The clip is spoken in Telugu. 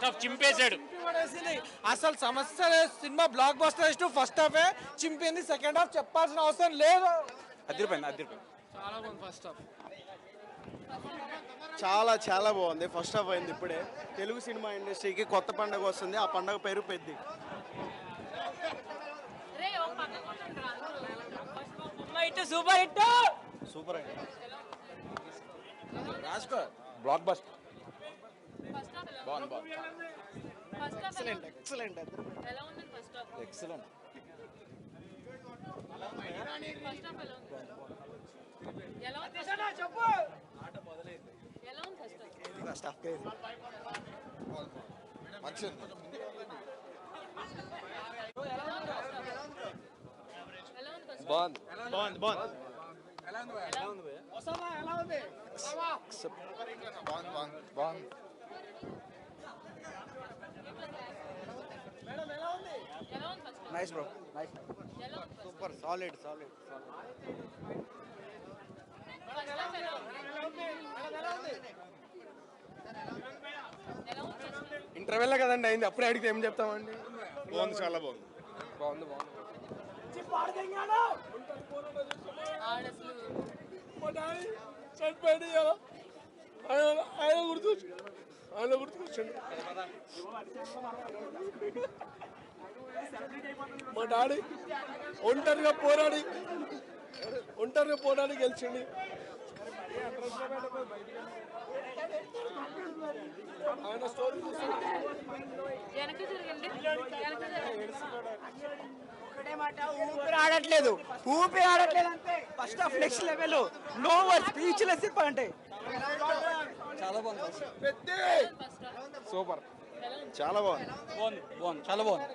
ఫస్ట్ హాఫ్ చింపేశాడు. అసలు సమస్య cinema blockbuster first half చింపింది, సెకండ్ హాఫ్ చెప్పాల్సిన అవసరం లేదు. అదిరిపోయింది. చాలా బాగుంది ఫస్ట్ హాఫ్. చాలా బాగుంది. ఫస్ట్ హాఫ్ అయింది ఇప్పుడే. తెలుగు సినిమా ఇండస్ట్రీకి కొత్త పండుగ వస్తుంది. ఆ పండుగ పేరు పెద్ది. Super hit. సూపర్ అండి. Blockbuster. బాగుంది. Excellent excellent excellent. First half బాగుంది. Nice bro. Nice. Super. Solid. Interval కదండి అయింది, అప్పుడే అడిగితే ఏం చెప్తామండి. బాగుంది. చాలా బాగుంది. ఆయన గుర్తుకొచ్చండి. మా డాడీ ఒంటరిగా పోరాడి గెలిచింది. ఆయన స్టోరీ ఊపిరి ఆడట్లేదు అంతే. First half next level. No word, speechless అంటే. చాలా బాగుంది. సూపర్. చాలా బాగుంది. చాలా బాగుంది.